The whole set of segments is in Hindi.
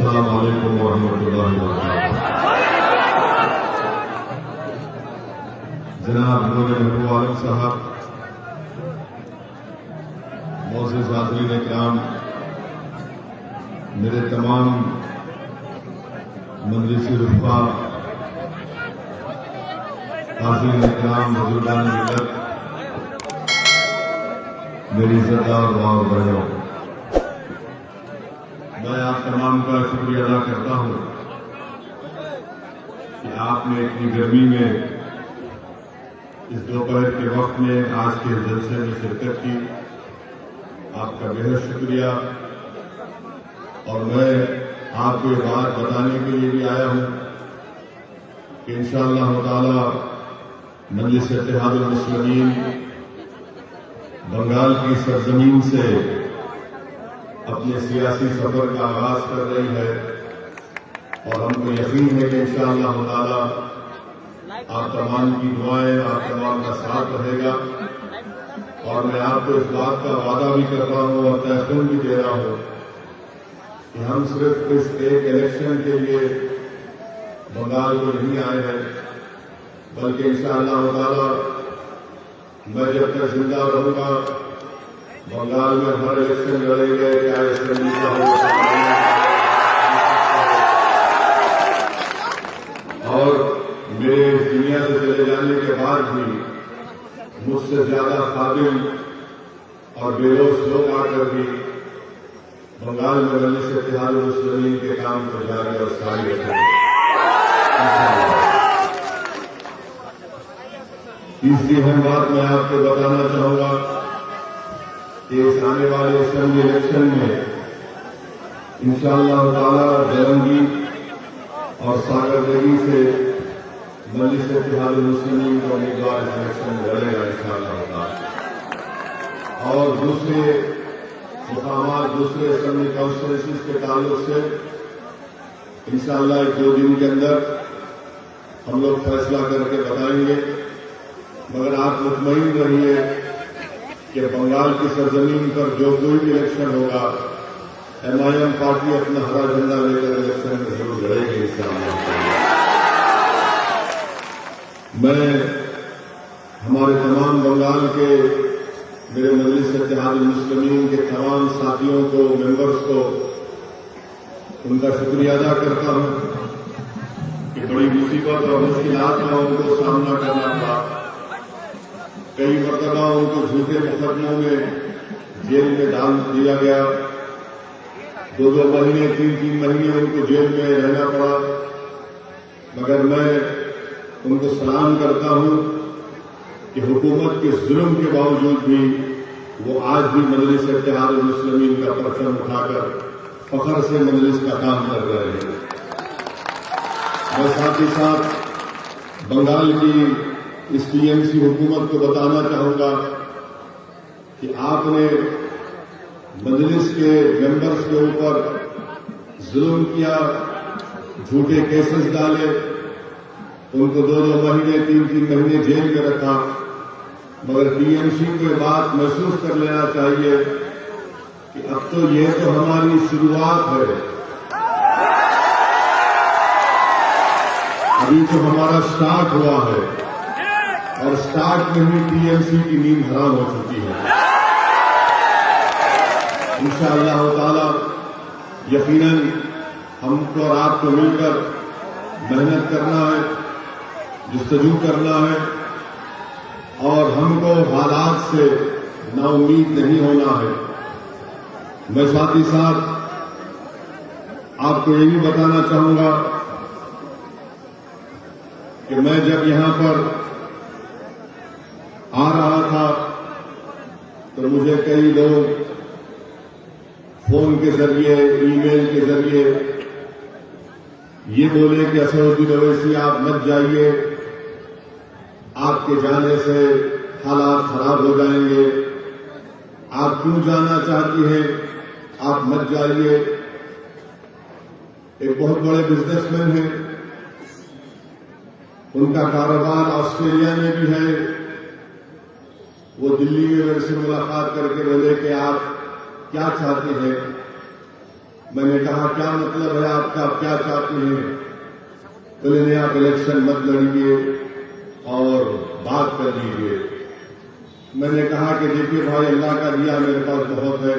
अस्सलाम वालेकुम वरहमतुल्लाहि वबरकातुहू। जनाब नूर महबूब आलम साहब, मोअज़्ज़िज़ हाज़रीन इकराम, मेरे तमाम मजलिसी रुफ़ा, हाज़रीन इकराम, बुज़ुर्गान मिल्लत, मेरी इज़्ज़तदार माँ और बहनों, मैं आप तमाम का शुक्रिया अदा करता हूँ कि आपने इतनी गर्मी में इस दोपहर के वक्त में आज के जलसे में शिरकत की। आपका बेहद शुक्रिया। और मैं आपको ये बात बताने के लिए भी आया हूँ कि इंशाअल्लाह ताला मजलिस इत्तेहादुल मुस्लिमीन बंगाल की सरजमीन से अपने सियासी सफर का आगाज कर रही है और हमको यकीन है कि इंशाअल्लाह ताला आप तमाम की दुआएं, आप तमाम का साथ रहेगा। और मैं आपको इस बात का वादा भी कर रहा हूं और तहसीन भी दे रहा हूं कि हम सिर्फ इस एक इलेक्शन के लिए बंगाल को नहीं आए हैं, बल्कि इंशाअल्लाह ताला मैं जब तक जिंदा रहूंगा बंगाल में हर इलेक्शन लड़ेंगे, चाहे असेंबली का हो। और मेरे दुनिया से चले जाने के बाद भी मुझसे ज्यादा काबिल और बेलोस लोग आकर भी बंगाल में मजलिस इत्तेहादुल मुस्लिमीन के काम को जारी और सारी रखेंगे। तीसरी अहम बात मैं आपको बताना चाहूंगा कि इस आने वाले असेंबली इलेक्शन में इंशाअल्लाह ताला जलंगी और सागरदेवी से मजलिस इत्तेहादुल मुस्लिमीन का उम्मीदवार इस इलेक्शन में लड़ेगा इंशाअल्लाह ताला। और दूसरे मुकामात, दूसरे असेंबली कॉन्स्टिट्यूंसीज के ताल्लुक से इंशाअल्लाह 1-2 दिन के अंदर हम लोग फैसला करके बताएंगे। मगर आप मुतमईन रहिए कि बंगाल की सरजमीन पर जो कोई भी इलेक्शन होगा, MIM पार्टी अपना हरा झंडा लेकर इलेक्शन में जरूर लड़ेगी इंशाअल्लाह। मैं हमारे तमाम बंगाल के मेरे मजलिस इत्तेहादुल मुस्लिमीन के तमाम साथियों को, मेंबर्स को उनका शुक्रिया अदा करता हूं कि बड़ी मुसीबत और मुश्किलात का उनको सामना करना पड़ा। कई मरतबा उनको झूठे मुकदमों में जेल में डाल दिया गया, 2-2 महीने, 3-3 महीने उनको जेल में रहना पड़ा। मगर मैं उनको सलाम करता हूं कि हुकूमत के जुल्म के बावजूद भी वो आज भी मजलिस इत्तेहादुल मुस्लिमीन का परचम उठाकर फख्र से मजलिस का काम कर रहे हैं। मैं साथ ही साथ बंगाल की इस TMC हुकूमत को बताना चाहूंगा कि आपने मजलिस के मेंबर्स के ऊपर जुल्म किया, झूठे केसेस डाले, उनको 2-2 महीने, 3-3 महीने जेल में रखा। मगर TMC को ये बात महसूस कर लेना चाहिए कि अब तो ये तो हमारी शुरुआत है, अभी तो हमारा स्टार्ट हुआ है और स्टार्ट में ही TMC की नींद हराम हो चुकी है। इंशाअल्लाह ताला यकीनन हमको और आपको मिलकर मेहनत करना है, जस्तजू करना है और हमको हालात से नाउम्मीद नहीं होना है। मैं साथ ही साथ आपको ये भी बताना चाहूंगा कि मैं जब यहां पर आ रहा था तो मुझे कई लोग फोन के जरिए, ईमेल के जरिए ये बोले कि असदुद्दीन ओवैसी आप मत जाइए, आपके जाने से हालात खराब हो जाएंगे, आप क्यों जाना चाहती हैं, आप मत जाइए। एक बहुत बड़े बिजनेसमैन हैं, उनका कारोबार ऑस्ट्रेलिया में भी है, वो दिल्ली में मेरे से मुलाकात करके बोले कि आप क्या चाहते हैं। मैंने कहा क्या मतलब है आपका, आप क्या चाहते हैं? बोले नहीं, आप इलेक्शन मत लड़िए और बात कर लीजिए। मैंने कहा कि देखिए भाई, अल्लाह का दिया मेरे पास बहुत है,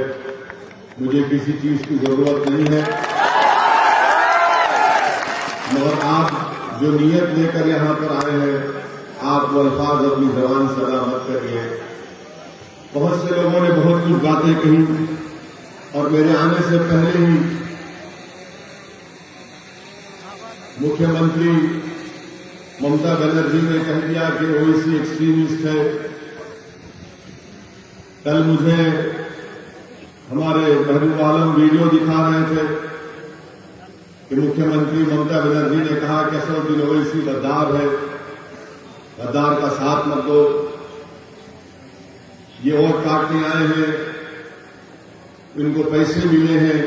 मुझे किसी चीज की जरूरत नहीं है, मगर आप जो नीयत लेकर यहां पर आए हैं, आप वो अल्फाज अपनी जबान से अदा मत करिए। बहुत से लोगों ने बहुत कुछ बातें कही और मेरे आने से पहले ही मुख्यमंत्री ममता बनर्जी ने कह दिया कि ओवैसी एक्सट्रीमिस्ट है। कल मुझे हमारे महबूब आलम वीडियो दिखा रहे थे कि मुख्यमंत्री ममता बनर्जी ने कहा कि असदुद्दीन ओवैसी गद्दार है, गद्दार का साथ मत दो, ये वोट काटने आए हैं, इनको पैसे मिले हैं।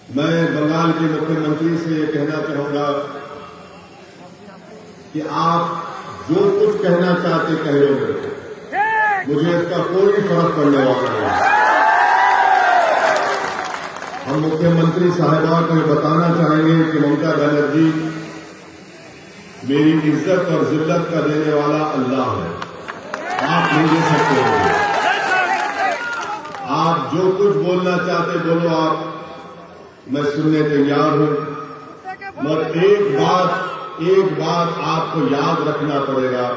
मैं बंगाल के मुख्यमंत्री से ये कहना चाहूंगा कि आप जो कुछ कहना चाहते कह लो, मुझे इसका कोई फर्क पड़ने वाला नहीं। हम मुख्यमंत्री साहिबा को बताना चाहेंगे कि ममता बनर्जी मेरी इज्जत और जिल्लत का देने वाला अल्लाह है, आप नहीं दे सकते हो। आप जो कुछ बोलना चाहते बोलो, आप, मैं सुनने तैयार हूं। मगर एक बात आपको याद रखना पड़ेगा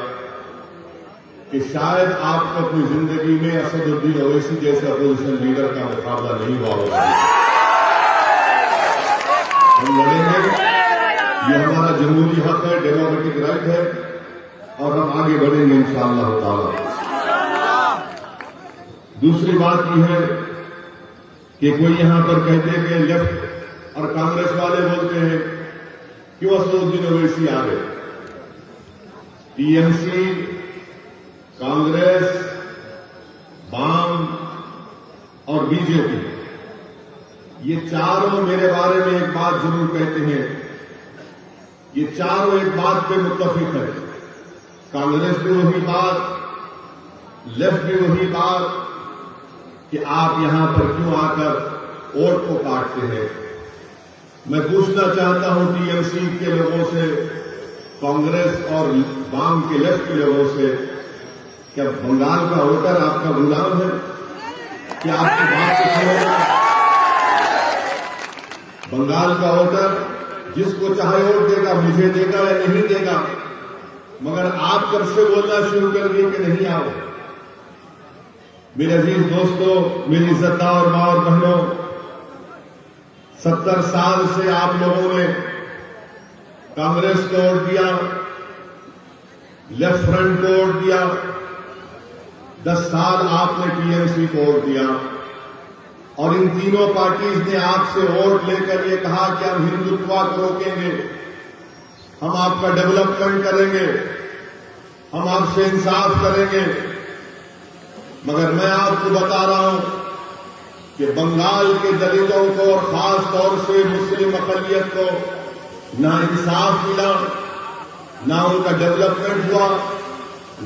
कि शायद आपको अपनी जिंदगी में असदुद्दीन ओवैसी जैसे अपोजिशन लीडर का मुकाबला नहीं हुआ होगा। हम लड़ेंगे, ये हमारा जमहूरी हक है, डेमोक्रेटिक राइट है, और हम आगे बढ़ेंगे इंशाअल्लाह ताला। दूसरी बात यह है कि कोई यहां पर कहते हैं कि लेफ्ट और कांग्रेस वाले बोलते हैं क्यों असदुद्दीन ओवैसी आ गए। टीएमसी, कांग्रेस, वाम और बीजेपी, ये चारों मेरे बारे में एक बात जरूर कहते हैं, ये चारों एक बात पे मुत्तफिक है। कांग्रेस भी वही बात, लेफ्ट भी वही बात कि आप यहां पर क्यों आकर वोट को काटते हैं। मैं पूछना चाहता हूं टीएमसी के लोगों से, कांग्रेस और वाम के लेफ्ट के लोगों से, क्या बंगाल का वोटर आपका गुलाम है? क्या आपकी बात सुनेगा? बंगाल का वोटर जिसको चाहे वोट देगा, मुझे देगा या नहीं देगा, मगर आप कब से बोलना शुरू कर दिए कि नहीं आओ। मेरे अजीज दोस्तों, मेरी इज्जतदार मां और बहनों, 70 साल से आप लोगों ने कांग्रेस को वोट दिया, लेफ्ट फ्रंट को वोट दिया, 10 साल आपने टीएमसी को वोट दिया, और इन तीनों पार्टीज ने आपसे वोट लेकर ये कहा कि हम हिंदुत्व को रोकेंगे, हम आपका डेवलपमेंट करेंगे, हम आपसे इंसाफ करेंगे। मगर मैं आपको बता रहा हूं कि बंगाल के दलितों को और खास तौर से मुस्लिम अक़लियत को ना इंसाफ मिला, ना उनका डेवलपमेंट हुआ,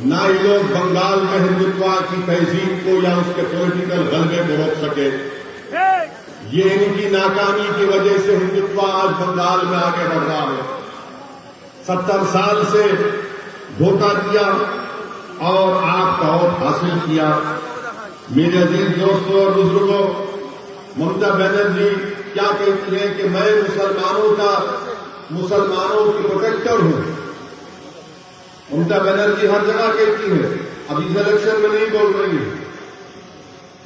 ना ये लोग बंगाल में हिंदुत्व की तहजीब को या उसके पॉलिटिकल गलबे को रोक सके। ये इनकी नाकामी की वजह से हिंदुत्व आज बंगाल में आगे बढ़ रहा है। 70 साल से धोखा दिया और आपका वोट हासिल किया। मेरे अजीज दोस्तों और बुजुर्गों, ममता बनर्जी क्या कहती है कि मैं मुसलमानों की प्रोटेक्टर हूं। ममता बनर्जी हर जगह कहती है, अभी इस इलेक्शन में नहीं बोल रही है,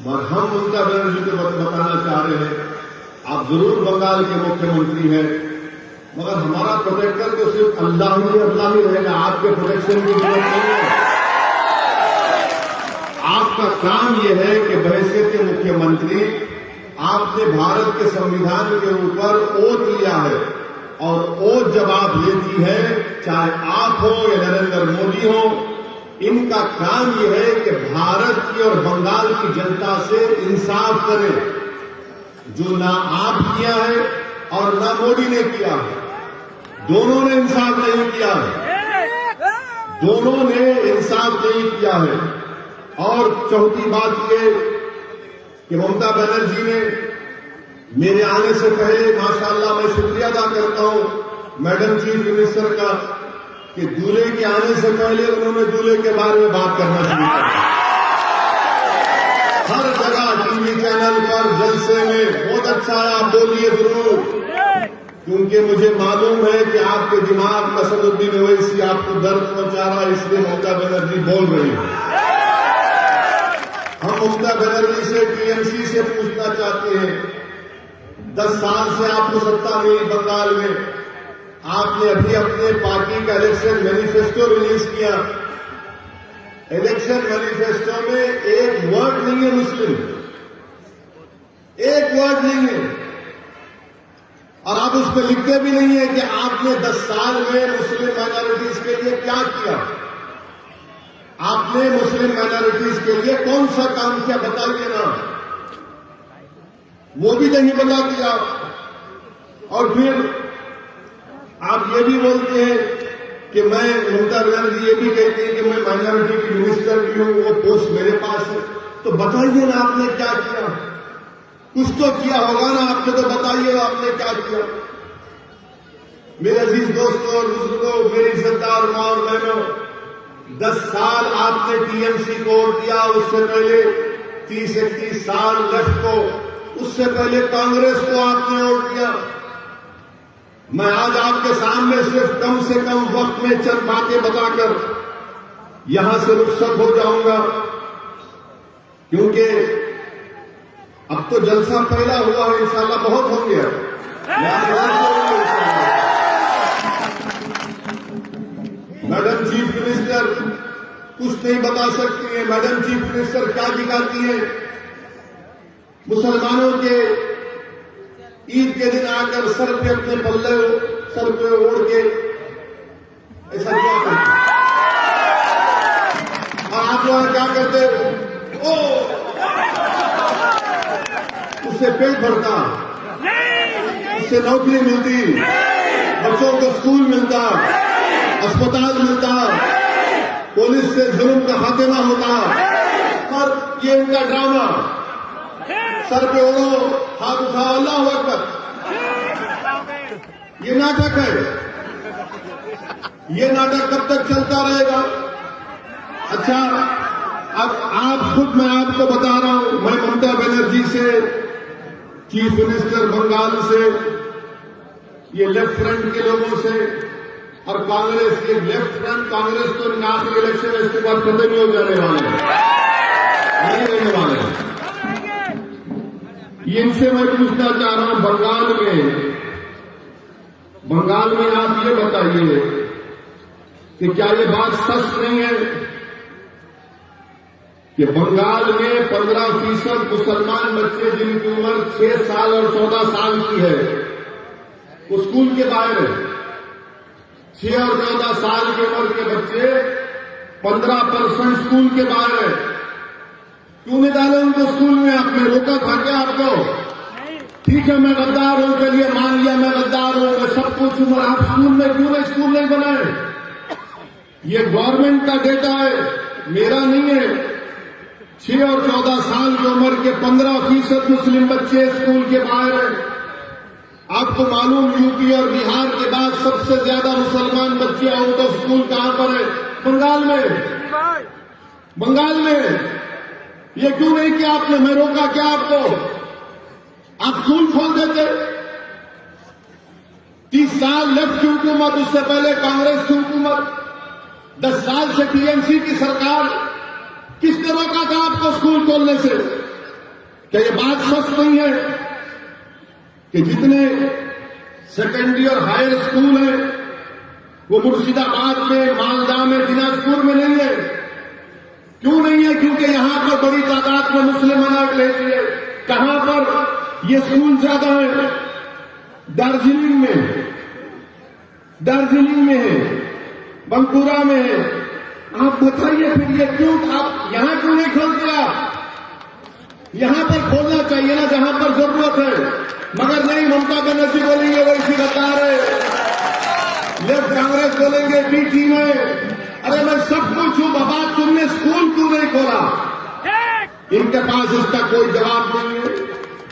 मगर हम ममता बनर्जी को बताना चाह रहे हैं, आप जरूर बंगाल के मुख्यमंत्री हैं, मगर हमारा प्रोटेक्टर तो सिर्फ अल्लाह ही रहेगा, आपके प्रोटेक्शन की जरूरत नहीं है। आपका काम यह है कि बहैसियत के मुख्यमंत्री आपने भारत के संविधान के ऊपर ओथ लिया है, और ओथ जब आप लेती है, चाहे आप हो या नरेंद्र मोदी हो, इनका काम यह है कि भारत की और बंगाल की जनता से इंसाफ करें, जो ना आप किया है और ना मोदी ने किया है। दोनों ने इंसाफ नहीं किया है, दोनों ने इंसाफ नहीं किया है। और चौथी बात यह कि ममता बनर्जी ने मेरे आने से पहले माशाअल्लाह मैं शुक्रिया अदा करता हूं मैडम चीफ मिनिस्टर का कि दूल्हे के आने से पहले उन्होंने दूल्हे के बारे में बात करना शुरू किया। हर जगह टीवी चैनल पर जलसे में बहुत अच्छा है, आप बोलिए जरूर, क्योंकि मुझे मालूम है कि आपके दिमाग में असदुद्दीन ओवैसी आपको दर्द पहुंचा रहा है, इसलिए ममता बनर्जी बोल रही है। हम ममता बनर्जी से टीएमसी से पूछना चाहते हैं, 10 साल से आपको सत्ता मिली बंगाल में, आपने अभी अपने पार्टी का इलेक्शन मैनिफेस्टो रिलीज किया। इलेक्शन मैनिफेस्टो में एक वर्ड नहीं है मुस्लिम, एक वर्ड नहीं है, और आप उसमें लिखते भी नहीं है कि आपने 10 साल में मुस्लिम माइनॉरिटीज के लिए क्या किया। आपने मुस्लिम माइनॉरिटीज के लिए कौन सा काम किया बताइए ना, वो भी नहीं बता दिया। और फिर आप ये भी बोलते हैं कि मैं, ममता बनर्जी ये भी कहती है कि मैं माइनॉरिटी की मिनिस्टर भी हूं, वो पोस्ट मेरे पास है। तो बताइए ना आपने क्या किया, कुछ तो किया होगा ना आपने, तो बताइए आपने क्या किया। मेरे अजीज दोस्तों और बुजुर्गों, मेरी इज्जतदार मां और बहनों, 10 साल आपने टीएमसी को वोट दिया, उससे पहले 30-31 साल लेफ्ट को, उससे पहले कांग्रेस को आपने वोट दिया। मैं आज आपके सामने सिर्फ कम से कम वक्त में चंद बातें बताकर यहां से रुखसत हो जाऊंगा, क्योंकि अब तो जलसा पहला हुआ है, इंशाल्लाह बहुत होंगे। मैडम चीफ मिनिस्टर कुछ नहीं बता सकती है। मैडम चीफ मिनिस्टर क्या दिखाती है, मुसलमानों के ईद के दिन आकर सर पे अपने पल्ले सर पे ओढ़ के ऐसा क्या करते, और आप लोग क्या करते हो, उससे पेट भरता, उससे नौकरी मिलती, बच्चों को स्कूल मिलता, अस्पताल मिलता, पुलिस से जुल्म का खात्मा होता। और ये इनका ड्रामा, सर पे ओढ़ो, हाथ उठाओ, अल्लाहू अकबर, ये नाटक है। ये नाटक कब तक चलता रहेगा? अच्छा, अब आप खुद, मैं आपको बता रहा हूं, मैं ममता बनर्जी से, चीफ मिनिस्टर बंगाल से, ये लेफ्ट फ्रंट के लोगों से, और कांग्रेस, ये लेफ्ट फ्रंट कांग्रेस तो आखिरी इलेक्शन में इसके बाद खत्म ही हो जाने वाले हैं, नहीं रहने वाले हैं। इनसे मैं पूछना चाह रहा हूं, बंगाल में आप ये बताइए कि क्या ये बात सच नहीं है कि बंगाल में 15% मुसलमान बच्चे जिनकी उम्र 6 साल और 14 साल की है, वो स्कूल के बाहर है। 6 और 14 साल की उम्र के बच्चे 15% स्कूल के बाहर है। क्यों नहीं डाले उनको स्कूल में? आपने रोका था क्या आपको? ठीक है, मैं गद्दार हूं, चलिए मान लिया मैं गद्दार हूं, मैं सब कुछ हूं, आप स्कूल में क्यों नहीं स्कूल नहीं बनाए? ये गवर्नमेंट का डेटा है, मेरा नहीं है। 6 और 14 साल की उम्र के 15% मुस्लिम बच्चे स्कूल के बाहर हैं। आपको मालूम, यूपी और बिहार के बाद सबसे ज्यादा मुसलमान बच्चे आउट ऑफ स्कूल कहां पर है? बंगाल में। बंगाल में ये क्यों नहीं किया आपने? मैं रोका क्या आपको? आप स्कूल खोल देते। 30 साल लेफ्ट की हुकूमत, उससे पहले कांग्रेस की हुकूमत, 10 साल से टीएमसी की सरकार, किसने रोका था आपको स्कूल खोलने से? क्या ये बात सच नहीं है कि जितने सेकेंडरी और हायर स्कूल हैं वो मुर्शिदाबाद में, मालदा में, दिनाजपुर में नहीं है? क्यों नहीं है? क्योंकि यहां पर बड़ी तादाद में मुस्लिम माइनॉरिटी रहती है। कहां पर ये स्कूल ज्यादा है? दार्जिलिंग में है, बंकुरा में है। आप बताइए फिर ये क्यों, आप यहां क्यों नहीं खोलते? आप यहां पर खोलना चाहिए ना जहां पर जरूरत है, मगर नहीं। ममता बनर्जी बोलेंगे वैसी गद्दार है, लेफ्ट कांग्रेस बोलेंगे बी टीम है। अरे मैं सब कुछ हूं बाबा, तुमने स्कूल क्यों नहीं खोला? इनके पास इसका कोई जवाब नहीं है।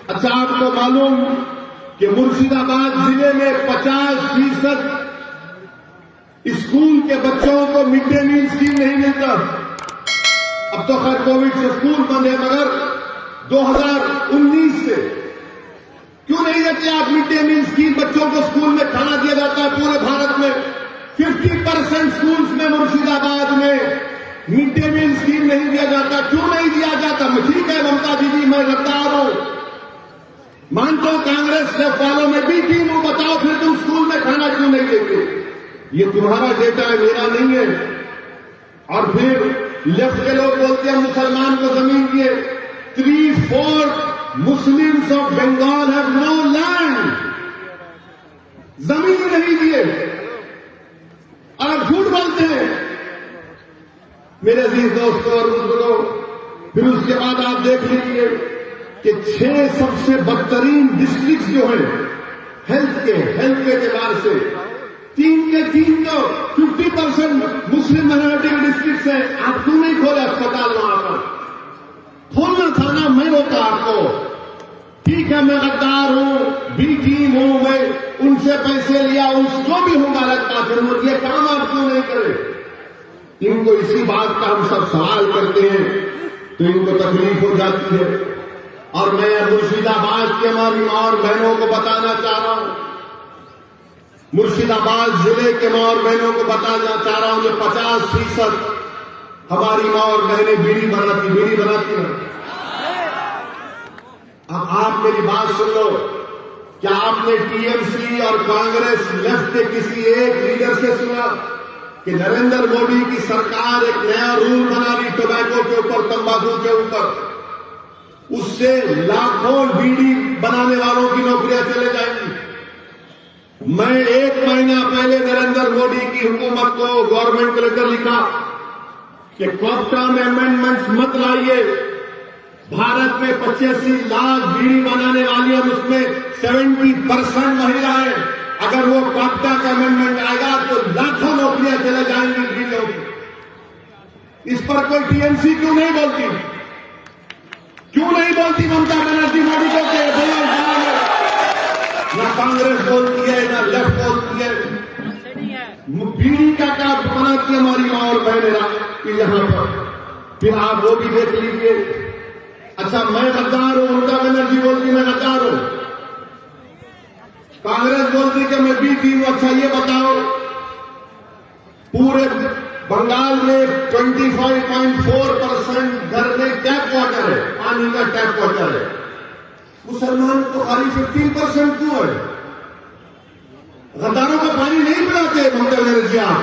अच्छा, आपको मालूम कि मुर्शिदाबाद जिले में 50% स्कूल के बच्चों को मिड डे मील स्कीम नहीं मिलता। अब तो खैर कोविड से स्कूल बंद है, मगर 2019 से क्यों नहीं देते आप मिड डे मील स्कीम? बच्चों को स्कूल में खाना दिया जाता है पूरे भारत में। 50% स्कूल्स में मुर्शिदाबाद में मिड डे मील स्कीम नहीं दिया जाता। क्यों नहीं दिया जाता? ठीक है ममता दीदी, मैं गद्दार हूं, मानता हूं कांग्रेस ने फॉलो में भी टीम हूं, बताओ फिर तुम स्कूल में खाना क्यों नहीं देते? ये तुम्हारा डेटा है, मेरा नहीं है। और फिर लेफ्ट के लोग बोलते हैं मुसलमान को जमीन दिए। 3/4 Muslims of Bengal have no land, जमीन नहीं दिए और झूठ बोलते हैं मेरे अजीज दोस्तों और बुजुर्गों। फिर उसके बाद आप देख लीजिए कि 6 सबसे बदतरीन डिस्ट्रिक्ट जो है हेल्थ के एतबार से, 3 के 3 तो 50% मुस्लिम माइनॉरिटी के डिस्ट्रिक्ट है। आप क्यों नहीं खोले अस्पताल वहां पर? खोलना था ना, मैं होता आपको। ठीक है, मैं गद्दार हूं, बी टीम हूं, मैं उनसे पैसे लिया, जो भी होगा अलग बात है, ये काम आप क्यों नहीं करें? इनको इसी बात का हम सब सवाल करते हैं तो इनको तकलीफ हो जाती है। और मैं मुर्शिदाबाद की हमारी मां और बहनों को बताना चाह रहा हूं, मुर्शिदाबाद जिले के मां और बहनों को बताना चाह रहा हूं कि 50% हमारी मां और बहनें बीड़ी बनाती हैं। अब आप मेरी बात सुन लो। क्या आपने टीएमसी और कांग्रेस लेफ्ट के किसी एक लीडर से सुना कि नरेंद्र मोदी की सरकार एक नया रूल बना रही टोबैको के ऊपर, तंबाकू के ऊपर, उससे लाखों बीड़ी बनाने वालों की नौकरियां चले जाएंगी? मैं 1 महीना पहले नरेंद्र मोदी की हुकूमत को गवर्नमेंट को लेकर लिखा कि क्वार्टा में अमेंडमेंट्स मत लाइए। भारत में 85 लाख बीड़ी बनाने वाली, और उसमें 70% महिलाएं। अगर वो क्वार्टा का अमेंडमेंट आएगा तो लाखों नौकरियां चले जाएंगी बीड़ियों की। इस पर कोई टीएमसी क्यों नहीं बोलती? क्यों नहीं बोलती ममता बनर्जी मोदी को? न कांग्रेस बोलती है, न लेफ्ट बोलती है। बीड़ी का क्या बनाती है हमारी मां और बहनें यहां पर? फिर आप वो भी देख लीजिए। अच्छा, मैं गद्दार हूं, ममता बनर्जी बोलती मैं गद्दार हूं, कांग्रेस बोलती कि मैं बी टीम हूं। अच्छा, ये बताओ, पूरे बंगाल में 25.4% घर में टैप वाटर है, पानी का टैप वाटर है। मुसलमान को खाली 15% क्यों है? गद्दारों को पानी नहीं पिलाते ममता बनर्जी? आप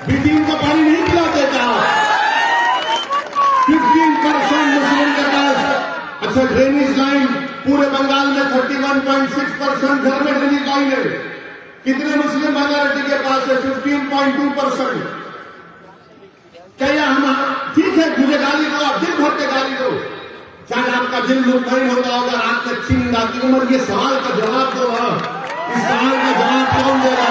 बी टीम को पानी नहीं पिलाते क्या? 15% मुस्लिम के पास। अच्छा, ड्रेनेज लाइन पूरे बंगाल में 31.6% घर में ड्रेनेज लाइन है। कितने मुस्लिम माइनॉरिटी के पास है? 15.2%। क्या हम ठीक है, मुझे गाली दो, आप दिन भर के गाली दो, चाहे आपका दिल मुतमईन होता होगा, रात में अच्छी नींद आती है, मगर ये सवाल का जवाब दो। इस सवाल का जवाब कौन देगा?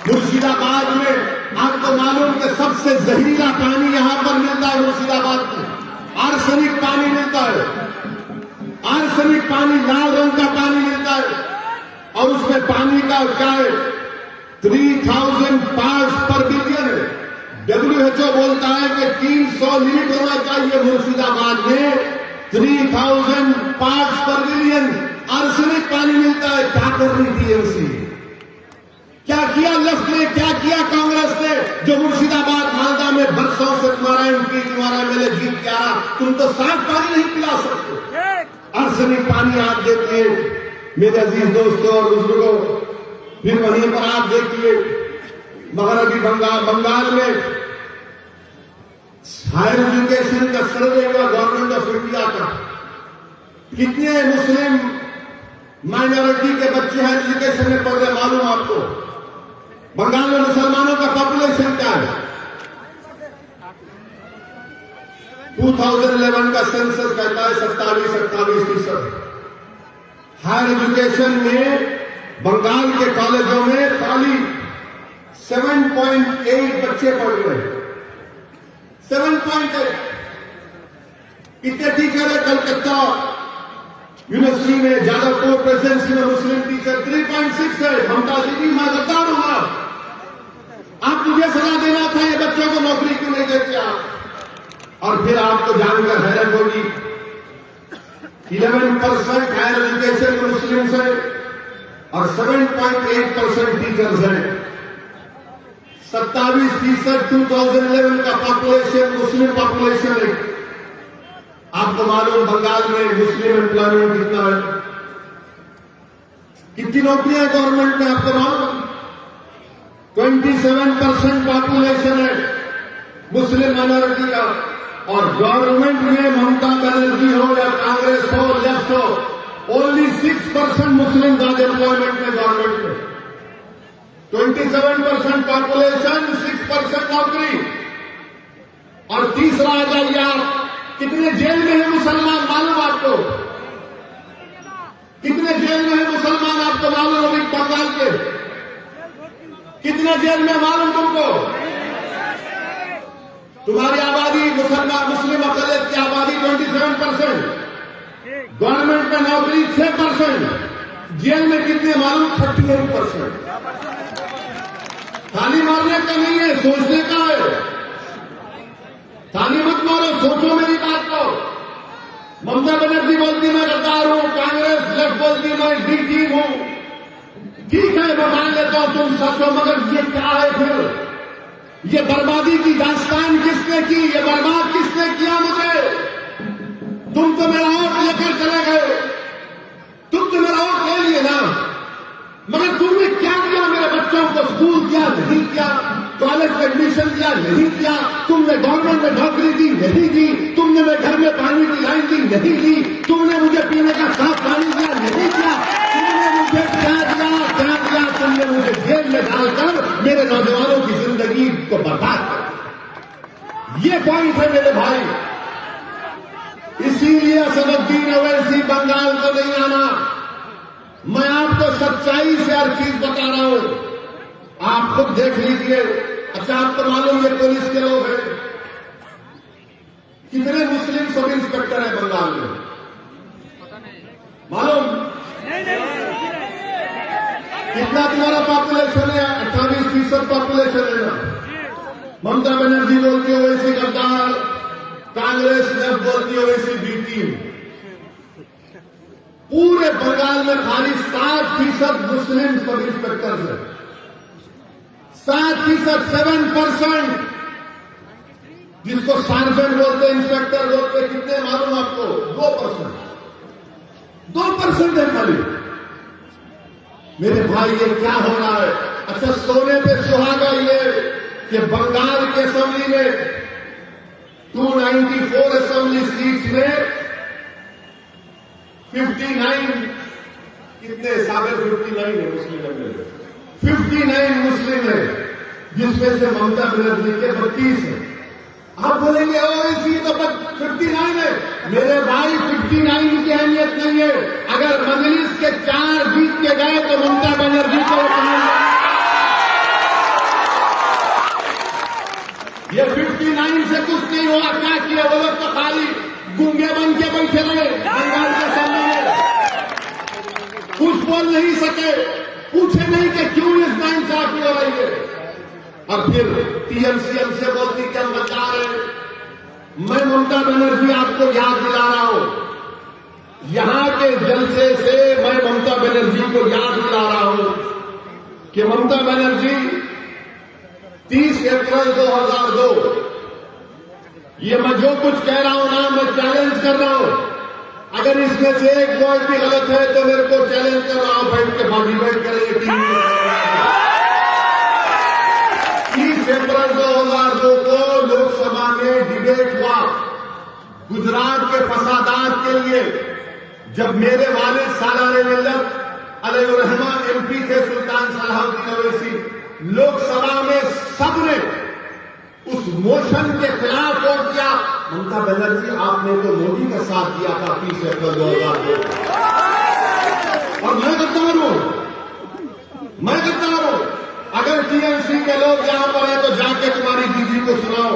मुर्शिदाबाद में आपको मालूम कि सबसे जहरीला पानी यहां पर मिलता है। मुर्शिदाबाद में आर्सेनिक पानी मिलता है, आर्सेनिक पानी, लाल रंग का पानी मिलता है। और उसमें पानी का क्या है? 3000 पार्ट्स पर बिलियन है। WHO बोलता है कि 300 लिमिट होना चाहिए। मुर्शिदाबाद में 3000 पार्ट्स पर बिलियन आर्सेनिक पानी मिलता है। क्या कर रही टीएमसी? क्या किया लेफ्ट ने? क्या किया कांग्रेस ने? जो मुर्शिदाबाद मालदा में बरसों से तुम्हारा एमपी, तुम्हारा एमएलए जीत के आ रहा, तुम तो साफ पानी नहीं पिला सकते, आर्सेनिक पानी आप देते हैं मेरे अजीज दोस्तों और बुजुर्गों। फिर वहीं पर आप देखिए मगरबी बंगाल में हायर एजुकेशन का सर्वे हुआ गवर्नमेंट ऑफ इंडिया का। कितने मुस्लिम माइनॉरिटी के बच्चे हायर एजुकेशन में पढ़ रहे मालूम आपको? बंगाल में मुसलमानों का पॉपुलेशन क्या है? 2011 का सेंसस कहता है 27-28%। हायर एजुकेशन में बंगाल के कॉलेजों में खाली 7.8 बच्चे पढ़ रहे हैं। 7.8। कितने टीचर है कलकत्ता यूनिवर्सिटी में, जादवपुर प्रेसिडेंसी में मुस्लिम टीचर 3.6 है। ममता दीदी मैं गद्दार हूं, आप मुझे सलाह देना था ये बच्चों को नौकरी क्यों नहीं देते आप। और फिर आपको जानकर हैरत होगी 11% हायर एजुकेशन में मुस्लिम्स है और 7.8% टीचर्स हैं। 27% 2011 का पॉपुलेशन मुस्लिम पॉपुलेशन है। आपको मालूम बंगाल में मुस्लिम एम्प्लॉयमेंट कितना है, कितनी नौकरियां गवर्नमेंट में आपको मालूम? 27% पॉपुलेशन है मुस्लिम माइनॉरिटी का। और गवर्नमेंट में ममता बनर्जी हो या कांग्रेस हो लेफ्ट हो, ओनली 6% मुस्लिम एम्प्लॉयमेंट में गवर्नमेंट में। 27% पॉपुलेशन, 6% नौकरी। और तीसरा आ जाइए आप, कितने जेल में है मुसलमान मालूम आपको? कितने जेल में है मुसलमान आपको मालूम? अभी बंगाल के कितने जेल में मालूम तुमको? तुम्हारी आबादी मुस्लिम अकलियत की आबादी 27%, गवर्नमेंट में नौकरी 6%, जेल में कितने मालूम? 38%। ताली मारने का नहीं है, सोचने का है। ताली मत मारो, सोचो मेरी बात को। ममता बनर्जी बोलती मैं गद्दार हूं, कांग्रेस लेफ्ट बोलती मैं डी टीम हूं। ठीक है, मैं मान लेता हूं तुम सच हो, मगर ये क्या है फिर? ये बर्बादी की दास्तान किसने की? ये बर्बाद किसने किया मुझे? तुम तो मेरा वोट लेकर चले गए, तुम तो मेरा वोट ले लिए ना, मगर तुमने क्या किया? मेरे बच्चों को स्कूल किया नहीं किया, कॉलेज में एडमिशन दिया नहीं किया, तुमने गवर्नमेंट में नौकरी दी नहीं दी, तुमने मेरे घर में पानी की लाइन दी नहीं दी, तुमने मुझे पीने का साफ पानी दिया नहीं दिया, तुमने मुझे क्या दिया, तुमने मुझे जेल में डालकर मेरे नौजवानों की जिंदगी को बर्बाद कर। ये पॉइंट है मेरे भाई। इसीलिए असदुद्दीन ओवैसी बंगाल को नहीं आना। मैं आपको सच्चाई से हर चीज बता रहा हूं, आप खुद देख लीजिए। अच्छा, आपको मालूम ये पुलिस के लोग हैं, कितने मुस्लिम सब इंस्पेक्टर है बंगाल में मालूम? कितना तुम्हारा पॉपुलेशन है? 28% पॉपुलेशन है ना। ममता बनर्जी बोलती है वैसे गद्दार, कांग्रेस लेफ्ट बोलती है वैसे बी टीम। पूरे बंगाल में खाली 7% मुस्लिम सब इंस्पेक्टर्स हैं। 7%, 7%, जिसको सार्जेंट बोलते हैं, इंस्पेक्टर बोलते हैं। कितने मालूम आपको? 2%। 2% है खाली। मेरे भाई ये क्या हो रहा है? अच्छा, सोने पे सुहागा ये कि बंगाल के असेंबली में 294 असेंबली सीट्स में 59 कितने सागर 59 है मुस्लिम एमएलए, 59 मुस्लिम है, जिसमें से ममता बनर्जी के 32 है। आप बोलेंगे ओवैसी तो 59 है। मेरे भाई 59 की अहमियत नहीं है। अगर मजलिस के 4 जीत के गए तो ममता बनर्जी को ये 59 से कुछ नहीं हुआ। क्या किया वो लोग? तो खाली गूंगे बन के बैठे रहे बंगाल के सामने, कुछ बोल नहीं सके, पूछे नहीं कि क्यों इस नाइंसाफी हो रही है। और फिर टीएमसी हमसे बोलती कि हम बचा रहे। मैं ममता बनर्जी आपको याद दिला रहा हूं, यहां के जलसे से मैं ममता बनर्जी को याद दिला रहा हूं कि ममता बनर्जी 30 अप्रैल 2002, ये मैं जो कुछ कह रहा हूं ना, मैं चैलेंज कर रहा हूं। अगर इसमें से एक वर्ड भी गलत है तो मेरे को चैलेंज कर रहा हूं, बैठ के डिबेट करेंगे टीवी में। 30 अप्रैल 2002 को लोकसभा में डिबेट हुआ गुजरात के फसादात के लिए, जब मेरे वालिद सालार मिल्लत अलैहिर्रहमान एमपी थे सुल्तान सलाहुद्दीन ओवैसी। लोकसभा में सबने उस मोशन के खिलाफ वोट किया। ममता बनर्जी आपने तो मोदी का साथ दिया था 30 अप्रैल 2002। और मैं गद्दार हूं, मैं गद्दार हूं। अगर टीएमसी के लोग यहां पर है तो जाके तुम्हारी दीदी को सुनाओ।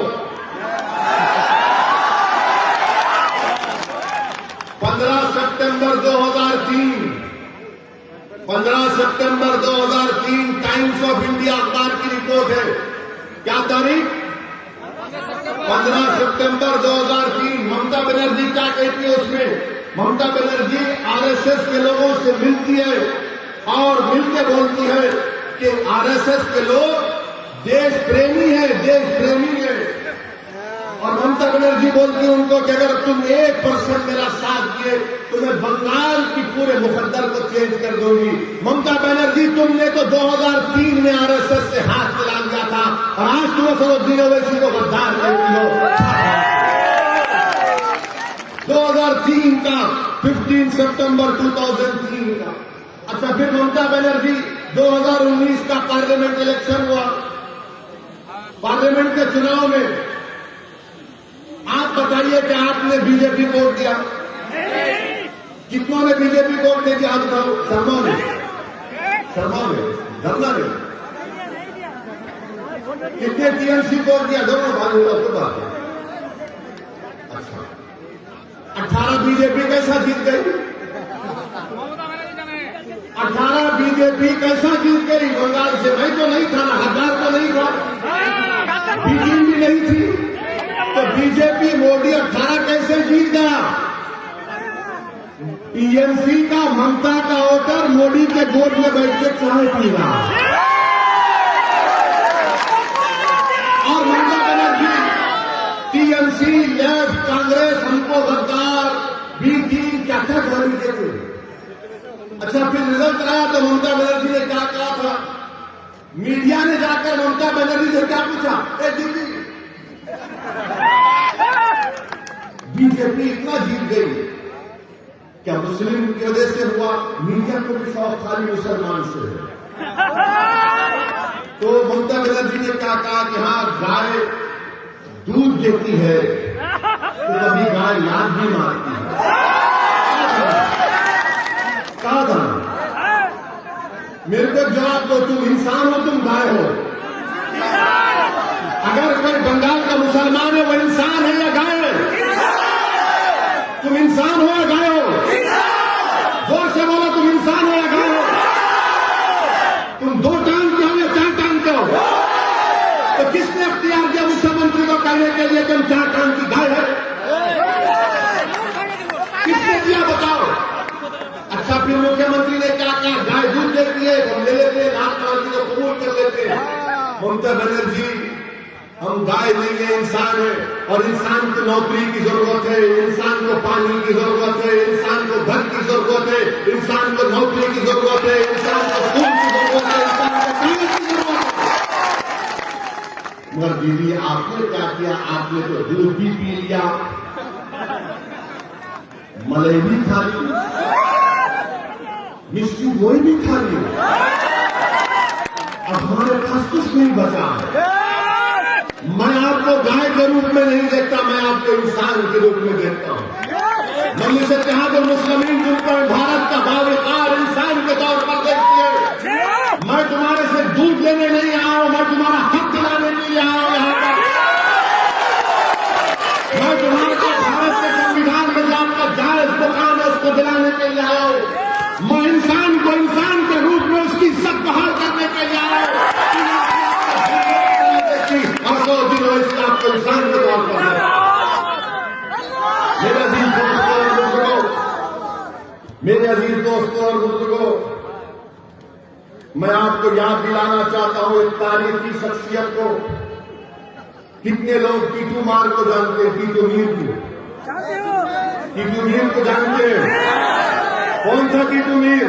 सितंबर 2003 टाइम्स ऑफ इंडिया अखबार की रिपोर्ट है। क्या तारीख? 15 सितंबर 2003। ममता बनर्जी क्या कहती है उसमें? ममता बनर्जी आरएसएस के लोगों से मिलती है और मिलकर बोलती है कि आरएसएस के लोग देश प्रेमी है। और ममता बनर्जी बोलती है उनको कि अगर तुम 1% मेरा साथ दिए तो मैं बंगाल की पूरे मुकद्दर को चेंज कर दूंगी। ममता बनर्जी, तुमने तो 2003 में आरएसएस से हाथ मिला लिया था और आज तुम असदुद्दीन ओवैसी को गद्दार कहती हो। 2003 का 15 सितंबर 2003 का। अच्छा, फिर ममता बनर्जी 2019 का पार्लियामेंट इलेक्शन हुआ। पार्लियामेंट के चुनाव में आप बताइए कि आपने बीजेपी को वोट दिया? कितनों ने बीजेपी को वोट दे दिया? आप बताओ। शर्मा ने, धरना ने। कितने टीएमसी को वोट दिया? दोनों भाई तो बात है। अच्छा, 18 बीजेपी कैसा जीत गई? 18 बीजेपी कैसा जीत गई बंगाल से? मैं तो नहीं था ना, हजार तो नहीं था, बीजेपी नहीं थी, तो बीजेपी मोदी 18 कैसे जीत गया? टीएमसी का ममता का वोटर मोदी के गोद में बैठ के चाय पी रहा और ममता बनर्जी टीएमसी, लेफ्ट, कांग्रेस हमको गद्दार, बीटी क्या क्या गाली देते। अच्छा, फिर रिजल्ट आया तो ममता बनर्जी ने क्या कहा था? मीडिया ने जाकर ममता बनर्जी से क्या पूछा? ए दीदी, बीजेपी इतना जीत गई, क्या मुस्लिम की वजह से हुआ? मीडिया को भी शौक खाली मुसलमान से है। तो ममता बनर्जी ने क्या कहा कि हाँ, गाय दूध देती है तो कभी गाय लात भी मारती है। कहा था, मेरे को जवाब दो, तुम इंसान हो तुम गाय हो? अगर कोई बंगाल का मुसलमान है वो इंसान है या गाय है? तुम इंसान हो या गाय हो? जोर से बोलो, तुम इंसान हो या गाय हो? तुम 2 टांग के हो या 4 टांग के हो? तो किसने अख्तियार दिया मुख्यमंत्री को कहने के लिए तुम 4 टांग की गाय है? किसने दिया बताओ? अच्छा, फिर मुख्यमंत्री ने क्या कहा? गाय दूध देती है, हम ले लेते हैं, राहत को कबूल कर लेते हैं। ममता बनर्जी, हम गाय नहीं है, इंसान है, और इंसान को नौकरी की जरूरत है, इंसान को पानी की जरूरत है, इंसान को घर की जरूरत है, इंसान को नौकरी की जरूरत है, इंसान को खून की जरूरत है, इंसान को पानी की जरूरत है। मगर दीदी, आपने क्या किया? आपने तो दूध भी पी लिया, मलाई भी खा ली, मिष्टी गोई भी खा ली, अब हमारे पास कुछ नहीं बचा है। मैं आपको गाय के रूप में नहीं देखता, मैं आपको इंसान के रूप में देखता हूं। मजलिस इत्तेहादुल मुस्लिमीन जिनको भारत का बावकार इंसान के तौर पर देखती है। मैं तुम्हारे से दूध लेने नहीं आया हूं, मैं तुम्हारा हक दिलाने के लिए आया हूं। यहाँ पर मैं तुम्हारे को भारत के संविधान में जो आपका जायज मुकाम है उसको दिलाने के लिए आया हूं। मैं इंसान को इंसान के रूप में उसकी इज्जत बहाल करने के लिए आया हूं। आपको इंसान के तौर पर मेरे अजीज दोस्तों और बुजुर्गों, मैं आपको याद दिलाना चाहता हूं एक तारीखी शख्सियत को। कितने लोग टीटू मार को जानते हैं? टीटू मीर को, टीटू मीर को जानते हैं? कौन सा टीटू मीर?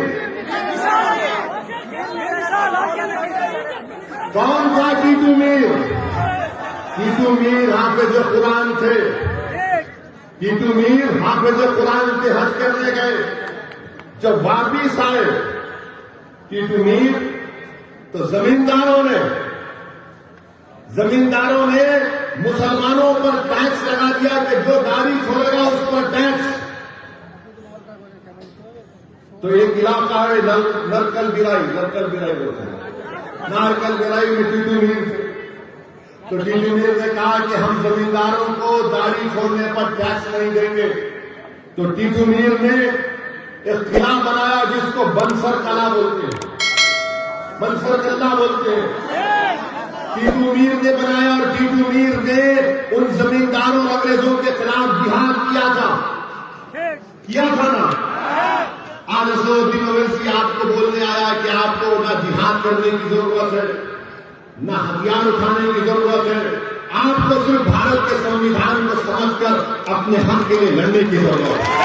कौन सा टीटू मीर? टीटू मीर हाफिज कुरान थे। टीटू मीर हाफिज कुरान के हज करने गए, जब वापिस आए टीटू मीर तो जमींदारों ने मुसलमानों पर टैक्स लगा दिया कि जो दाढ़ी छोड़ेगा उस पर टैक्स। तो एक इलाका है नरकल बिराई बोलते हैं, नारकल बिराई में टीटू मीर थे। तो टीटू मीर ने कहा कि हम जमींदारों को दाढ़ी छोड़ने पर टैक्स नहीं देंगे। तो टीटू मीर ने एक किला बनाया जिसको बंसर कला बोलते हैं, बंसर कला बोलते हैं। टीटू मीर ने बनाया और टीटू मीर ने उन जमींदारों और अंग्रेजों के खिलाफ जिहाद किया था ना। आज असदुद्दीन ओवैसी आपको बोलने आया कि आपको ना जिहाद करने की जरूरत है, ना हथियार उठाने की जरूरत है, आपको सिर्फ भारत के संविधान को समझकर अपने हक के लिए लड़ने की जरूरत है।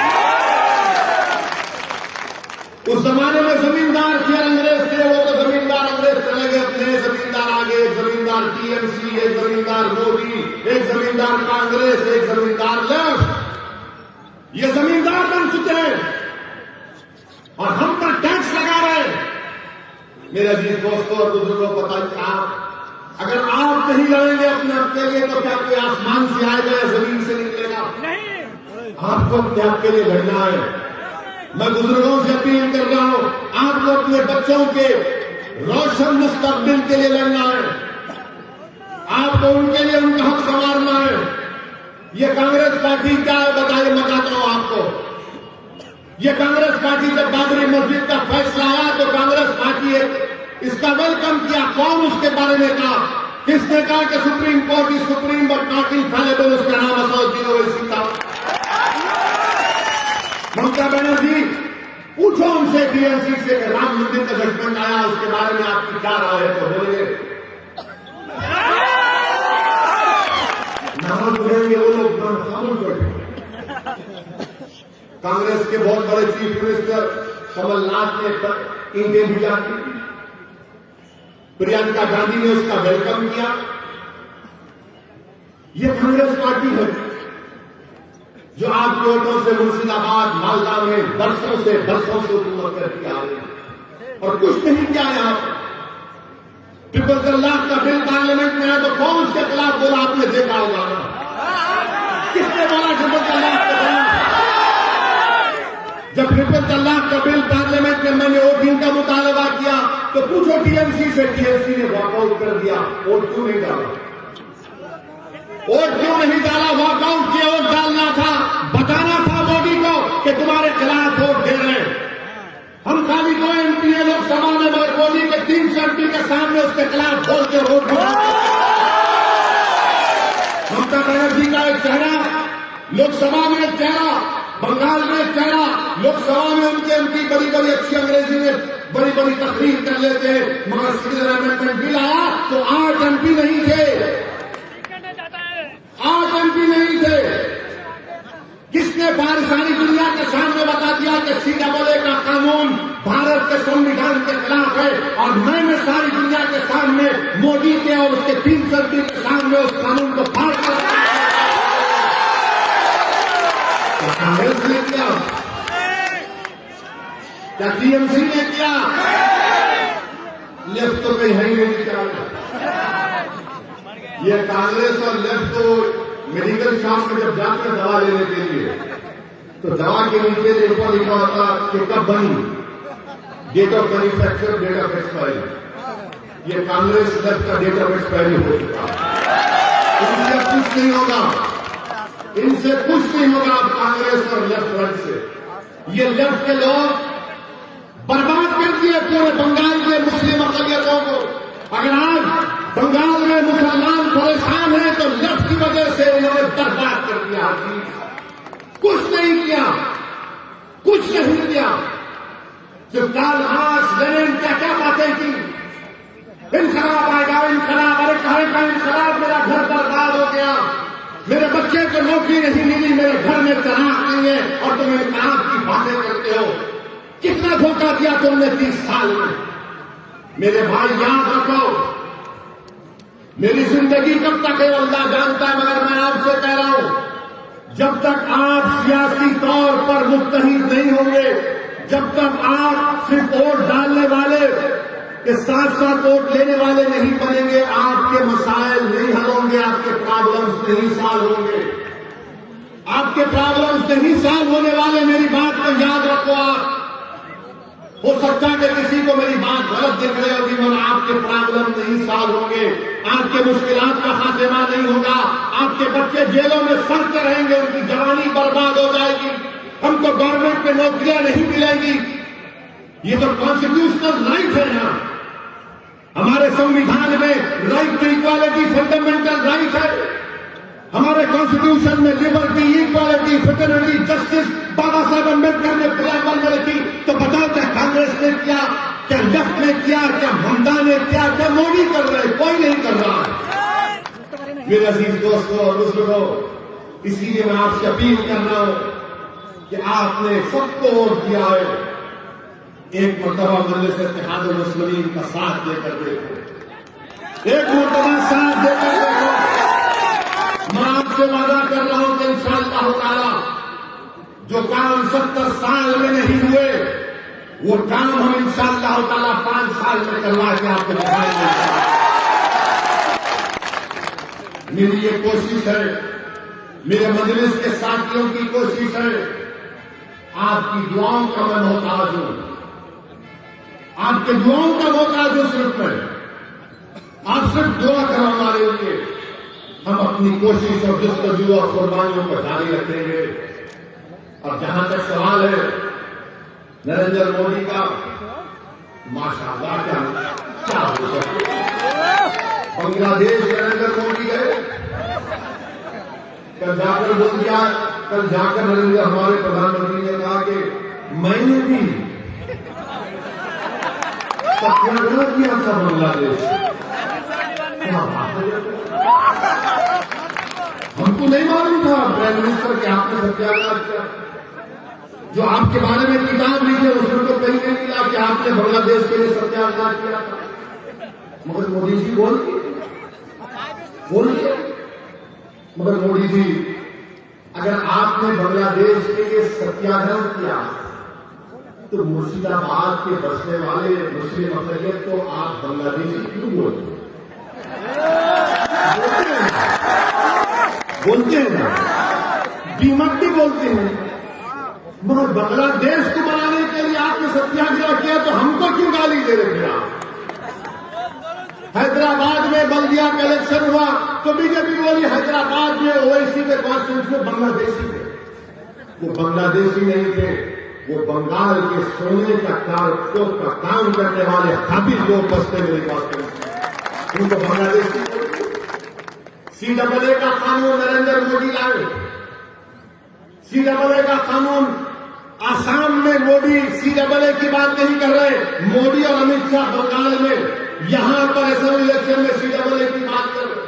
उस जमाने में जमींदार थे, अंग्रेज थे, वो तो जमींदार अंग्रेज चले गए, अपने जमींदार आगे, एक जमींदार टीएमसी, एक जमींदार मोदी, एक जमींदार कांग्रेस, एक जमींदार लेफ्ट। ये जमींदार बन चुके हैं और हम पर टैक्स लगा रहे हैं। मेरे अजीज दोस्तों और बुजुर्गों, बताइए आप, अगर आप नहीं लड़ेंगे अपने हक के लिए तो क्या कोई आसमान से आएगा या जमीन से निकलेगा? नहीं, आपको अपने हक के लिए लड़ना है। मैं बुजुर्गों से अपील कर रहा हूं, आपको अपने बच्चों के रोशन मुस्तकबिल के लिए लड़ना है, आपको उनके लिए उनका हक संवारना है। ये कांग्रेस पार्टी क्या है बताइए, मैं बताता हूं आपको। ये कांग्रेस पार्टी जब बाबरी मस्जिद का फैसला आया तो कांग्रेस पार्टी इसका वेलकम किया। कौन उसके बारे में कहा? किसने कहा कि supreme court is supreme but not infallible? उसका नाम असदुद्दीन ओवैसी था। ममता बनर्जी, पूछो उनसे टीएमसी से कि राम मंदिर का जजमेंट आया, उसके बारे में आपकी क्या राय है? तो बोलिए नाम बोलेंगे वो लोग खामोश बैठे। कांग्रेस के बहुत बड़े चीफ मिनिस्टर कमलनाथ ने ईंटें भिजा दी, प्रियंका गांधी ने उसका वेलकम किया। ये कांग्रेस पार्टी है जो आपके वोटों से मुर्शिदाबाद मालदा में बरसों से हुकूमत करती आ रही है और कुछ नहीं किया। यहां ट्रिपल तलाक का बिल पार्लियामेंट में है तो कौन उसके खिलाफ बोला? आपने देखा होगा, किसने बोला ट्रिपल तलाक के खिलाफ? जब ट्रिपल तलाक का बिल पार्लियामेंट में मैंने वोटिंग का मुतालबा किया तो पूछो टीएमसी से, टीएमसी ने वॉकआउट कर दिया। वोट क्यों नहीं डाला? वोट क्यों नहीं डाला? वॉकआउट किया। वोट डालना था, बताना था मोदी को कि तुम्हारे खिलाफ वोट दे रहे हैं। हम खाली 2 MP लोकसभा में, मगर मोदी के 300 MP के सामने उसके खिलाफ बोल के वोट। ममता बनर्जी का एक चेहरा लोकसभा में, एक चेहरा बंगाल में, एक चेहरा लोकसभा में, उनके MP बड़ी बड़ी अच्छी अंग्रेजी में बड़ी बड़ी तकरीर कर लेते हैं, मगर सिटीजन अमेंडमेंट बिल आया तो 8 MP नहीं थे, 8 MP नहीं थे। किसने सारी दुनिया के सामने बता दिया कि CAA का कानून भारत के संविधान के खिलाफ है? और मैंने सारी दुनिया के सामने मोदी के और उसके 300 MP के सामने उस कानून को पास कर दिया। कांग्रेस ने किया? क्या टीएमसी ने किया? लेफ्ट तो कहीं है ही नहीं चला। ये कांग्रेस और लेफ्ट तो मेडिकल शॉप में जब जाते हैं दवा लेने के लिए तो दवा के नीचे ऊपर लिखा होता कि कब बनी, date of manufacture, date of expiry. ये कांग्रेस लेफ्ट का डेट ऑफ एक्सपायरी हो चुका। इनसे कुछ नहीं होगा, इनसे कुछ नहीं होगा अब कांग्रेस और लेफ्ट फ्रंट से। ये लेफ्ट के लोग बर्बाद कर दिए पूरे बंगाल के मुस्लिम अक़लियतों को। अगर आज बंगाल में मुसलमान परेशान हैं तो लेफ्ट की वजह से इन्होंने बर्बाद कर दिया। कुछ नहीं किया, कुछ नहीं किया। जो कार्ल मार्क्स, लेनिन क्या क्या बातें की, इनकलाब आएगा, इनकलाब, अरे कहे का इनकलाब? मेरा घर बर्बाद हो गया, मेरे बच्चे को नौकरी नहीं मिली, मेरे घर में चराग नहीं है और तुम इनकलाब की बातें करते हो। कितना धोखा दिया तुमने 30 साल में। मेरे भाई याद रखो, मेरी जिंदगी कब तक है अल्लाह जानता है, मगर मैं आपसे कह रहा हूं, जब तक आप सियासी तौर पर मुत्तहिद नहीं होंगे, जब तक आप सिर्फ वोट डालने वाले के साथ साथ वोट लेने वाले नहीं बनेंगे, आपके मसाइल नहीं हल होंगे, आपके प्रॉब्लम्स नहीं सॉल्व होंगे, आपके प्रॉब्लम्स नहीं सॉल्व होने वाले। मेरी बात को याद रखो। आप हो सकता है कि किसी को मेरी बात गलत दिख रही होगी, मगर आपके प्रॉब्लम नहीं सॉल्व होंगे, आपके मुश्किलात का खात्मा नहीं होगा, आपके बच्चे जेलों में सड़ते रहेंगे, उनकी जवानी बर्बाद हो जाएगी, हमको गवर्नमेंट में नौकरियां नहीं मिलेंगी। ये तो कॉन्स्टिट्यूशनल राइट है ना, हमारे संविधान में right to equality fundamental right है। हमारे कॉन्स्टिट्यूशन में liberty, equality, fraternity, justice Baba Saheb Ambedkar ने प्रियम्बल में रखी। तो बताओ क्या कांग्रेस ने किया, क्या लेफ्ट ने किया, क्या ममता ने किया, क्या मोदी कर रहे? कोई नहीं कर रहा है। मेरे अजीज दोस्तों और बुजुर्गों, इसीलिए मैं आपसे अपील कर रहा हूं कि आपने सबको वोट दिया है, एक मरतबा मजलिस इत्तेहादुल मुस्लिमीन का साथ देकर देखो, एक मरतबा साथ देकर देखो। मैं आपसे वादा कर रहा हूं कि इंशाअल्लाह ताला जो काम 70 साल में नहीं हुए, वो काम हम इंशाअल्लाह ताला 5 साल में करवा के आपको दिखाएंगे। मेरी ये कोशिश है, मेरे मजलिस के साथियों की कोशिश है, आपकी दुआओं का मैं मोहताज हूं, आपके दुआओं का मोहताज हूं। सिर्फ मैं, आप सिर्फ दुआ करो हमारे लिए। हम अपनी कोशिश और जस्तजू और कुर्बानियों को जारी रखेंगे। और जहां तक सवाल है नरेंद्र मोदी का, माशाअल्लाह क्या हो सकता है। बांग्लादेश नरेंद्र मोदी गए, कल जाकर बोल दिया, कल जाकर नरेंद्र हमारे प्रधानमंत्री ने कहा कि मैंने भी सत्याग्रह किया था बांग्लादेश। हमको नहीं मालूम था प्राइम मिनिस्टर के आपने सत्याग्रह किया। जो आपके बारे में किताब लिखी है उसमें तो कहीं नहीं मिला कि आपने बांग्लादेश के लिए सत्याग्रह किया था। मगर मोदी जी बोलिए, मगर मोदी जी, अगर आपने बांग्लादेश के लिए सत्याग्रह किया तो मुर्शिदाबाद के बसने वाले मुस्लिम अकलियत तो आप बांग्लादेशी क्यों बोलते हैं ना, दीमक भी बोलते हैं। मगर बांग्लादेश को बनाने के लिए आपने सत्याग्रह किया तो हमको क्यों गाली दे रहे हैं आप? हैदराबाद में बल्दिया का इलेक्शन हुआ तो बीजेपी बोली हैदराबाद में ओवैसी के कॉन्स्टिट्यूंसी में बांग्लादेशी थे। वो बांग्लादेशी नहीं थे, वो बंगाल के सोने का काम करने वाले काबिल लोग बसते मेरे पास, उनको बांग्लादेशी। CAA का कानून नरेंद्र मोदी लाए, CAA का कानून आसाम में मोदी CAA की बात नहीं कर रहे, मोदी और अमित शाह बंगाल में यहां पर असेंबली इलेक्शन में CAA की बात कर रहे।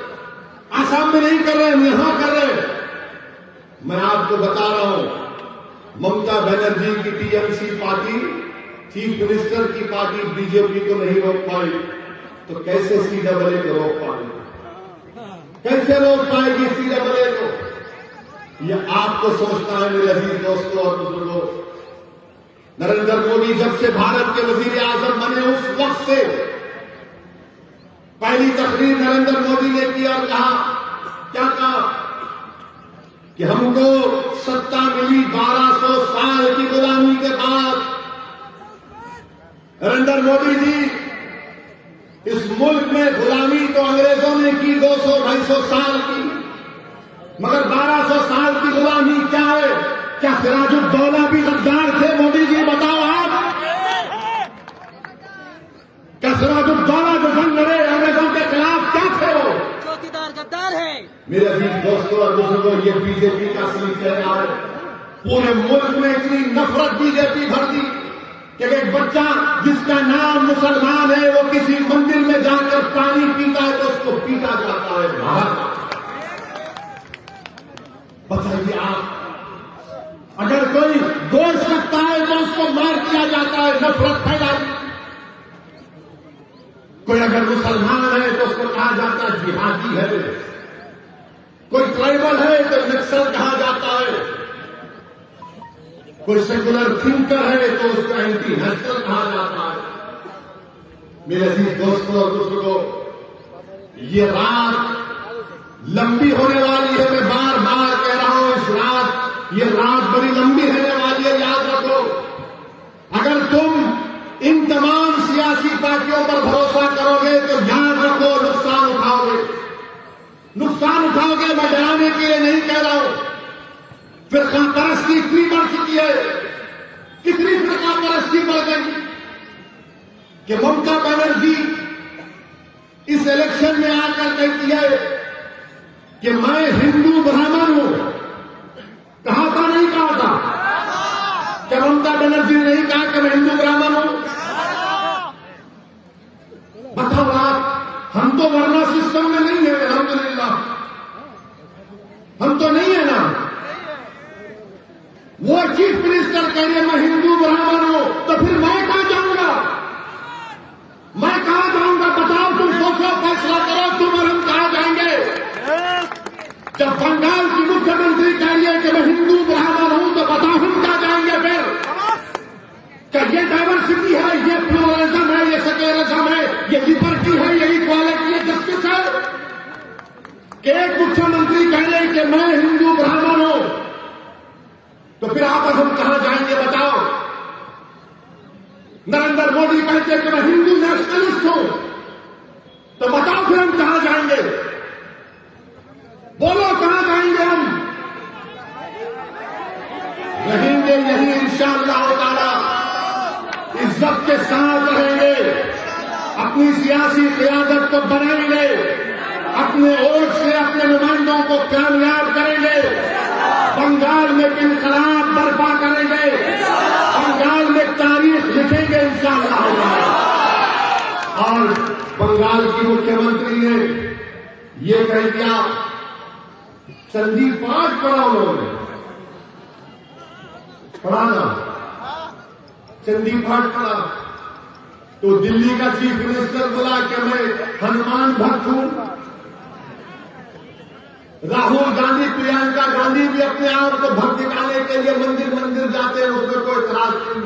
आसाम में नहीं कर रहे, हम यहां कर रहे। मैं आपको बता रहा हूं, ममता बनर्जी की TMC पार्टी, चीफ मिनिस्टर की पार्टी बीजेपी को नहीं रोक पाई, तो कैसे CAA को रोक पाएगी? कैसे रोक पाएगी CAA को? यह आपको सोचना है मेरे अजीज दोस्तों और बुजुर्गों। नरेंद्र मोदी जब से भारत के वजीर आजम बने उस वक्त से पहली तकरीर नरेंद्र मोदी ने की और कहा, क्या कहा कि हमको सत्ता मिली 1200 साल की गुलामी के बाद। नरेंद्र मोदी जी, इस मुल्क में गुलामी तो अंग्रेजों ने की 200-250 साल की, मगर 1200 साल की गुलामी क्या है? क्या सिराजुद्दौला भी गद्दार थे? मोदी जी बताओ आप, क्या सिराजुद्दौला जो जंग लड़े अंग्रेजों के खिलाफ क्या थे? वो चौकीदार गद्दार है। मेरे अजीज दोस्तों और बुजुर्गों, ये बीजेपी का असली चेहरा है। पूरे मुल्क में इतनी नफरत बीजेपी भर दी कि एक बच्चा जिसका नाम मुसलमान है वो किसी मंदिर में जाकर पानी पीता है तो उसको पीटा जाता है। भारत, बताइए आप, अगर कोई गोश्त रखता है तो उसको मार दिया जाता है, नफरत फैलाई। कोई अगर मुसलमान है तो उसको कहा जाता है जिहादी है, कोई ट्राइबल है तो नक्सल कहा जाता है, कोई सेकुलर थिंकर है तो उसको एंटी नेशनल कहा जाता है। मेरे अजीज दोस्तों और बुजुर्गों, ये रात लंबी होने वाली है। मैं बार बार कह रहा हूं, इस रात, ये रात बड़ी लंबी रहने वाली है, याद रखो। अगर तुम इन तमाम सियासी पार्टियों पर भरोसा करोगे तो याद रखो नुकसान उठाओगे, नुकसान उठाओगे। मैं डराने के लिए नहीं कह रहा हूं, फिरका परस्ती इतनी बढ़ चुकी है, कितनी फिरका परस्ती बढ़ गई कि ममता बनर्जी इस इलेक्शन में आकर कहती है कि मैं हिंदू ब्राह्मण हूं। कहा था, नहीं कहा था? क्या ममता बनर्जी ने नहीं कहा कि मैं हिंदू ब्राह्मण हूं? बताओ आप, हम तो वर्णा सिस्टम में नहीं है, अल्हम्दुलिल्लाह, हम तो नहीं है ना। वो चीफ मिनिस्टर कह रहे मैं हिंदू ब्राह्मण हूं, तो फिर मैं कहां जाऊंगा? मैं कहां जाऊंगा? बताओ, तुम सोचो, फैसला करो, तुम और हम कहां जाएंगे? जब बंगाल की मुख्यमंत्री कह रही है कि मैं हिंदू ब्राह्मण हूं, तो बताओ हम कहां जाएंगे फिर? क्या ये डाइवर्सिटी है, ये प्लूरलिज्म है, ये सेक्युलरिज्म है, ये लिबर्टी है, ये इक्वालिटी है, जस्टिस है? कि एक मुख्यमंत्री कह रहे हैं कि मैं हिंदू ब्राह्मण हूं, तो फिर आप हम कहां जाएंगे? बताओ। नरेंद्र मोदी कहते हैं कि मैं हिंदू नेशनलिस्ट हूं, तो बताओ फिर हम कहां जाएंगे? बोलो, कहां जाएंगे हम? रहेंगे यही इंशाअल्लाह ताला, इज्जत के साथ रहेंगे, अपनी सियासी क़यादत को बनाएंगे, अपने वोट से अपने नुमाइंदों को कामयाब करेंगे, बंगाल में इनकलाब बर्पा करेंगे, बंगाल में तारीख लिखेंगे इंशाअल्लाह। और बंगाल की मुख्यमंत्री ने ये कह दिया, चंदी पाठ पढ़ा उन्होंने, पढ़ा ना, चंदी पाठ पढ़ा, तो दिल्ली का चीफ मिनिस्टर बोला कि मैं हनुमान भक्त हूं। राहुल गांधी, प्रियंका गांधी भी अपने आप को भक्त दिखाने के लिए मंदिर मंदिर जाते हैं, उसमें कोई इतराज नहीं।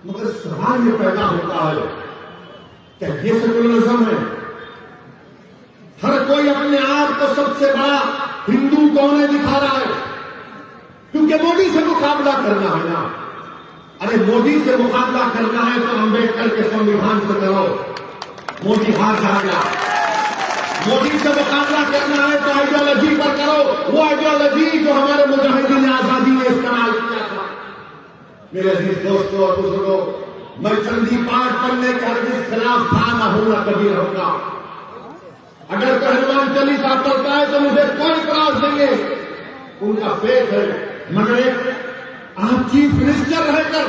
मगर सवाल ये पैदा होता है, क्या ये सेक्युलरिज्म है? हर कोई अपने आप को सबसे बड़ा हिंदू कौन है दिखा रहा है, क्योंकि मोदी से मुकाबला करना है ना। अरे मोदी से मुकाबला करना है तो अंबेडकर के संविधान से करो, मोदी हार जाएगा। मोदी से मुकाबला करना है तो आइडियोलॉजी पर करो, वो आइडियोलॉजी जो हमारे मुजाहिदीन आजादी ने इस्तेमाल किया था। मेरे अजीज दोस्तों और बुजुर्गों, मैं चंदी पाठ पढ़ने के हरगिज़ खिलाफ था, ना हूं, ना कभी रहूंगा। अगर कोई हनुमान चालीसा पढ़ता है तो मुझे कोई इतराज नहीं है, उनका फेथ है। मगर आप चीफ मिनिस्टर रहकर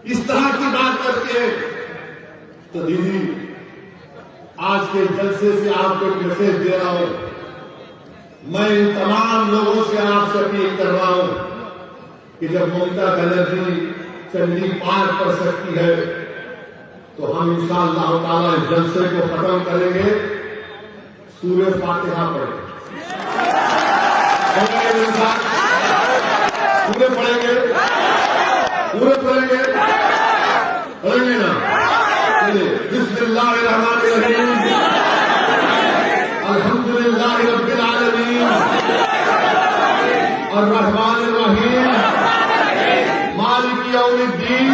इस तरह की बात करते हैं, तो दीदी आज के जलसे से आपको एक मैसेज दे रहा हूं। मैं इन तमाम लोगों से आपसे अपील कर रहा हूं कि जब ममता बनर्जी चंदी पाठ कर सकती है, तो हम इंशाअल्लाह ताला इस जलसे को खत्म करेंगे, सूरह फातिहा पढ़ेंगे। पूरे पढ़ेंगे, पूरे पढ़ेंगे, पढ़ेंगे ना? चलिए, बिस्मिल्लाहिर्रहमानिर्रहीम, अल्हम्दुलिल्लाहि रब्बिल आलमीन, अर्रहमानिर्रहीम, मालिकी यौमिद्दीन,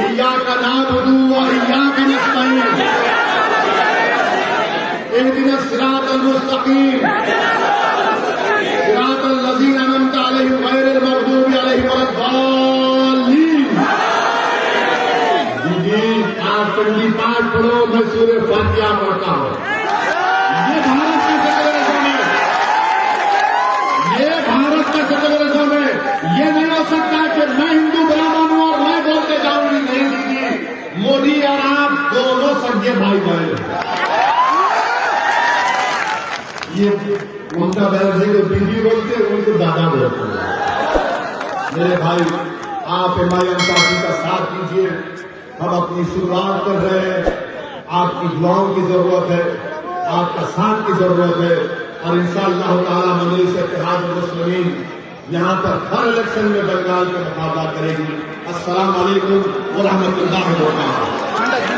इय्याका नअबुदु व इय्याका नस्तईन, इहदिनस सिरातल मुस्तकीम, सिरातल लज़ीना अनअमता अलैहिम गैरिल मग़दूबि अलैहिम वलद्दाल्लीन। आप चंडी पाठ पढ़ो, मैं सूरह फातिहा पढ़ता हूं। ये भारत का सेक्युलरिज्म है, ये भारत का सेक्युलरिज्म है। ये नहीं हो सकता कि मैं हिंदू ब्राह्मण हूं और मैं बोलते जाऊंगी। नहीं दीजिए, मोदी और आप दोनों सगे भाई भाई। ये ममता बनर्जी को दीदी बोलते हैं, उनको दादा बोलते हैं। मेरे भाई, आप एमआईएम पार्टी का साथ दीजिए। हम अपनी शुरुआत कर रहे हैं, आपकी दुआओं की जरूरत है, आपका साथ की जरूरत है, और इंशाअल्लाह ताला मजलिस इत्तेहाद मुस्लिमीन यहां पर हर इलेक्शन में बंगाल का मुकाबला करेगी। अस्सलाम वालेकुम व रहमतुल्लाहि व बरकातहू।